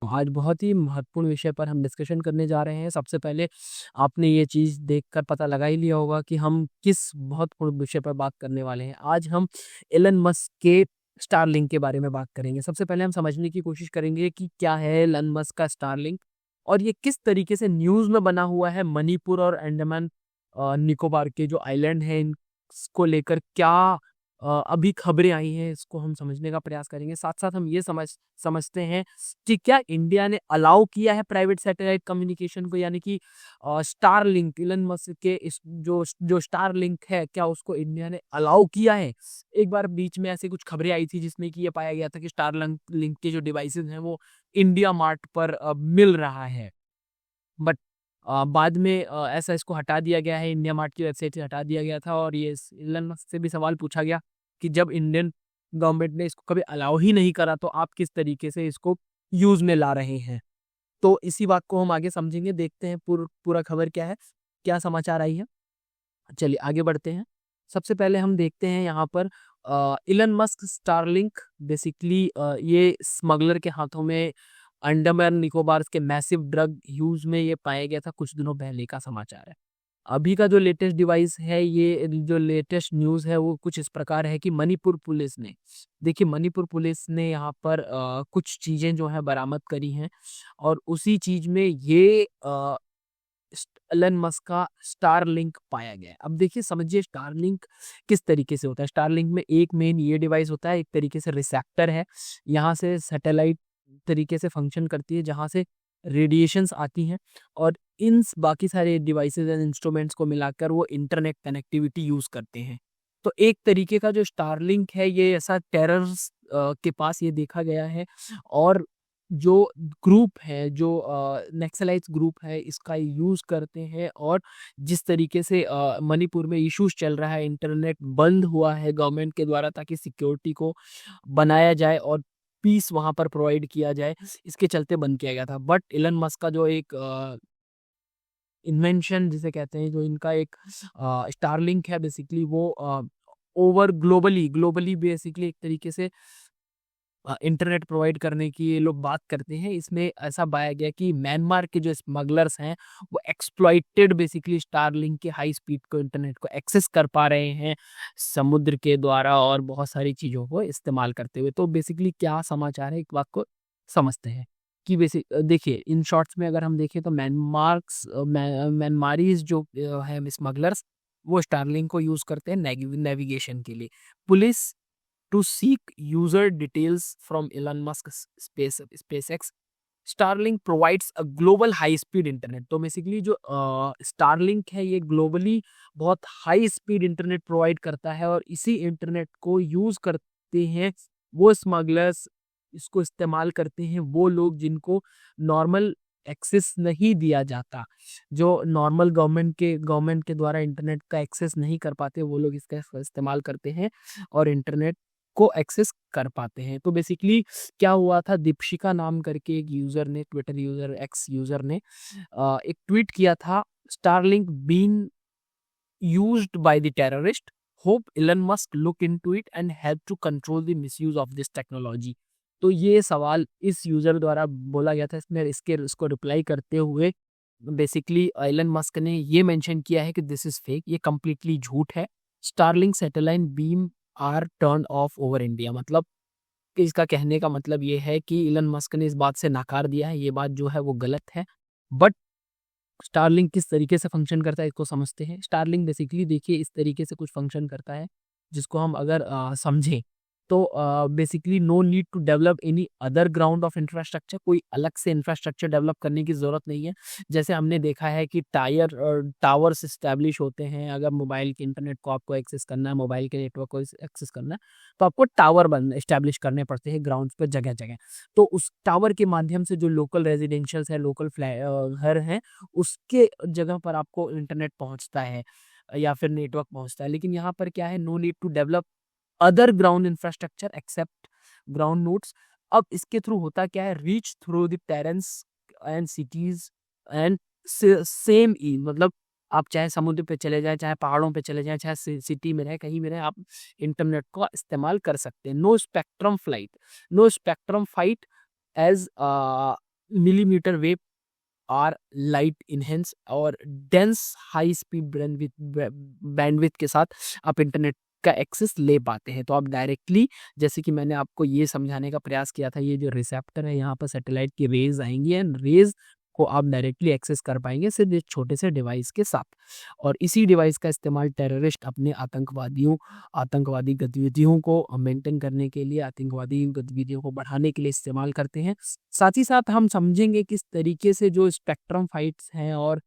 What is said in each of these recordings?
आज बहुत ही महत्वपूर्ण विषय पर हम डिस्कशन करने जा रहे हैं। सबसे पहले आपने ये चीज़ देखकर पता लगा ही लिया होगा कि हम किस महत्वपूर्ण विषय पर बात करने वाले हैं। आज हम एलन मस्क के स्टारलिंक के बारे में बात करेंगे। सबसे पहले हम समझने की कोशिश करेंगे कि क्या है एलन मस्क का स्टारलिंक और ये किस तरीके से न्यूज़ में बना हुआ है। मणिपुर और अंडमान निकोबार के जो आइलैंड हैं इनको लेकर क्या अभी खबरें आई हैं, इसको हम समझने का प्रयास करेंगे। साथ-साथ हम ये समझते हैं कि क्या इंडिया ने अलाउ किया है प्राइवेट सैटेलाइट कम्युनिकेशन को, यानी कि स्टारलिंक एलन मस्क के इस जो स्टारलिंक है, क्या उसको इंडिया ने अलाउ किया है? एक बार बीच में ऐसी कुछ खबरें आई थी जिसमें कि ये पाया गया था कि स्टारलंक लिंक के जो डिवाइसेज़ हैं वो इंडिया मार्ट पर मिल रहा है। बट बाद में ऐसा इसको हटा दिया गया है, इंडिया मार्ट की वेबसाइट से हटा दिया गया था और ये एलन मस्क से भी सवाल पूछा गया कि जब इंडियन गवर्नमेंट ने इसको कभी अलाउ ही नहीं करा तो आप किस तरीके से इसको यूज़ में ला रहे हैं। तो इसी बात को हम आगे समझेंगे, देखते हैं पूरा खबर क्या है, क्या समाचार आई है। चलिए आगे बढ़ते हैं। सबसे पहले हम देखते हैं यहाँ पर एलन मस्क स्टारलिंक बेसिकली ये स्मगलर के हाथों में अंडमान निकोबार के मैसिव ड्रग यूज में ये पाया गया था, कुछ दिनों पहले का समाचार है। अभी का जो लेटेस्ट डिवाइस है, ये जो लेटेस्ट न्यूज़ है वो कुछ इस प्रकार है कि मणिपुर पुलिस ने, देखिए मणिपुर पुलिस ने यहाँ पर कुछ चीज़ें जो है बरामद करी हैं और उसी चीज़ में ये एलन मस्क का स्टारलिंक पाया गया है। अब देखिए समझिए स्टारलिंक किस तरीके से होता है। स्टारलिंक में एक मेन ये डिवाइस होता है, एक तरीके से रिसेप्टर है, यहाँ से सैटेलाइट तरीके से फंक्शन करती है जहाँ से रेडिएशंस आती हैं और इन बाकी सारे डिवाइसेस एंड इंस्ट्रूमेंट्स को मिलाकर वो इंटरनेट कनेक्टिविटी यूज करते हैं। तो एक तरीके का जो स्टारलिंक है ये ऐसा टेरर्स के पास ये देखा गया है और जो ग्रुप है, जो नक्सलाइट्स ग्रुप है, इसका यूज़ करते हैं और जिस तरीके से मणिपुर में इश्यूज़ चल रहा है, इंटरनेट बंद हुआ है गवर्नमेंट के द्वारा ताकि सिक्योरिटी को बनाया जाए और पीस वहाँ पर प्रोवाइड किया जाए, इसके चलते बंद किया गया था। बट एलन मस्क का जो एक इन्वेंशन जिसे कहते हैं, जो इनका एक स्टारलिंक है बेसिकली वो ओवर ग्लोबली बेसिकली एक तरीके से इंटरनेट प्रोवाइड करने की ये लोग बात करते हैं। इसमें ऐसा पाया गया कि म्यांमार के जो स्मगलर्स हैं वो एक्सप्लॉइटेड बेसिकली स्टारलिंक के हाई स्पीड को इंटरनेट को एक्सेस कर पा रहे हैं समुद्र के द्वारा और बहुत सारी चीज़ों को इस्तेमाल करते हुए। तो बेसिकली क्या समाचार है, एक बात को समझते हैं कि देखिए इन शॉर्ट्स में अगर हम देखें तो म्यांमारीज जो है स्मगलर्स, वो स्टारलिंक को यूज़ करते हैं नेविगेशन के लिए। Police to seek user details from Elon Musk's SpaceX, Starlink provides a global high speed internet. तो बेसिकली जो Starlink है ये ग्लोबली बहुत हाई स्पीड इंटरनेट प्रोवाइड करता है और इसी इंटरनेट को यूज करते हैं वो स्मगलर्स, इसको इस्तेमाल करते हैं वो लोग जिनको नॉर्मल एक्सेस नहीं दिया जाता, जो नॉर्मल गवर्नमेंट के द्वारा इंटरनेट का एक्सेस नहीं कर पाते, वो लोग इसका इस्तेमाल करते हैं और इंटरनेट को एक्सेस कर पाते हैं। तो बेसिकली क्या हुआ था, दीपशिका नाम करके एक यूजर ने, ट्विटर यूजर, एक्स यूजर ने एक ट्वीट किया था, Starlink been used by the terrorist, hope Elon Musk look into it and help to control the misuse of this technology. तो ये सवाल इस यूजर द्वारा बोला गया था। इसमें इसको रिप्लाई करते हुए बेसिकली एलन मस्क ने ये मेंशन किया है कि दिस इज फेक, ये कंप्लीटली झूठ है। Starlink satellite beam are turn off over India, मतलब कि इसका कहने का मतलब ये है कि इलन मस्क ने इस बात से नकार दिया है, ये बात जो है वो गलत है। बट स्टारलिंक किस तरीके से फंक्शन करता है इसको समझते हैं। स्टारलिंक बेसिकली देखिए इस तरीके से कुछ फंक्शन करता है जिसको हम अगर समझें तो basically no need to develop any other ground of infrastructure, कोई अलग से इंफ्रास्ट्रक्चर डेवलप करने की ज़रूरत नहीं है। जैसे हमने देखा है कि टावर्स इस्टेब्लिश होते हैं, अगर मोबाइल के इंटरनेट को आपको एक्सेस करना है, मोबाइल के नेटवर्क को एक्सेस करना है तो आपको टावर इस्टेब्लिश करने पड़ते हैं ग्राउंड पर जगह जगह। तो उस टावर के माध्यम से जो लोकल रेजिडेंशियल्स है, लोकल घर हैं, उसके जगह पर आपको इंटरनेट पहुंचता है या फिर नेटवर्क पहुंचता है। लेकिन यहाँ पर क्या है, no need to develop other ground infrastructure except ground nodes. अब इसके थ्रू होता क्या है, reach through the terrains and cities and same ई, मतलब आप चाहे समुद्र पे चले जाएं, चाहे पहाड़ों पे चले जाएं, चाहे सिटी में रहे, कहीं में रहे, आप इंटरनेट का इस्तेमाल कर सकते हैं। No spectrum flight as millimetre wave are light enhance और डेंस हाई स्पीड बैंडविथ के साथ आप इंटरनेट का एक्सेस ले पाते हैं। तो आप डायरेक्टली, जैसे कि मैंने आपको ये समझाने का प्रयास किया था, ये जो रिसेप्टर है यहाँ पर सैटेलाइट की रेज आएंगी एंड रेज को आप डायरेक्टली एक्सेस कर पाएंगे सिर्फ एक छोटे से डिवाइस के साथ। और इसी डिवाइस का इस्तेमाल टेररिस्ट अपने आतंकवादी गतिविधियों को मेंटेन करने के लिए, आतंकवादी गतिविधियों को बढ़ाने के लिए इस्तेमाल करते हैं। साथ ही साथ हम समझेंगे किस तरीके से जो स्पेक्ट्रम फाइट्स हैं और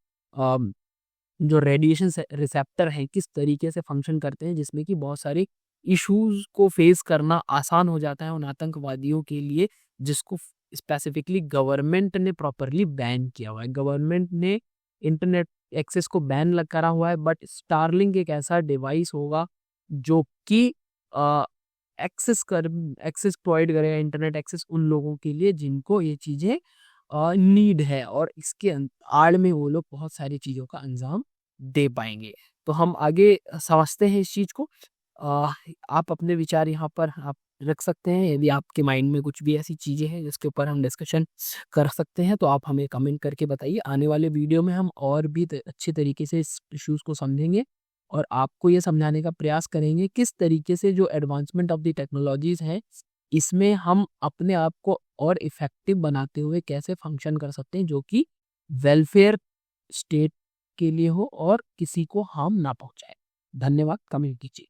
जो रेडिएशन रिसेप्टर हैं किस तरीके से फंक्शन करते हैं, जिसमें कि बहुत सारे इश्यूज को फेस करना आसान हो जाता है उन आतंकवादियों के लिए, जिसको स्पेसिफिकली गवर्नमेंट ने प्रॉपरली बैन किया हुआ है। गवर्नमेंट ने इंटरनेट एक्सेस को बैन करा हुआ है, बट स्टारलिंक एक ऐसा डिवाइस होगा जो कि एक्सेस प्रोवाइड करेगा, इंटरनेट एक्सेस उन लोगों के लिए जिनको ये चीज़ें नीड है, और इसके आड़ में वो लोग बहुत सारी चीज़ों का अंजाम दे पाएंगे। तो हम आगे समझते हैं इस चीज़ को। आप अपने विचार यहाँ पर आप रख सकते हैं। यदि आपके माइंड में कुछ भी ऐसी चीज़ें हैं जिसके ऊपर हम डिस्कशन कर सकते हैं, तो आप हमें कमेंट करके बताइए। आने वाले वीडियो में हम और भी अच्छे तरीके से इस इश्यूज़ को समझेंगे और आपको ये समझाने का प्रयास करेंगे किस तरीके से जो एडवांसमेंट ऑफ द टेक्नोलॉजीज़ हैं, इसमें हम अपने आप को और इफ़ेक्टिव बनाते हुए कैसे फंक्शन कर सकते हैं, जो कि वेलफेयर स्टेट के लिए हो और किसी को हार्म ना पहुँचाए। धन्यवाद, कमेंट कीजिए।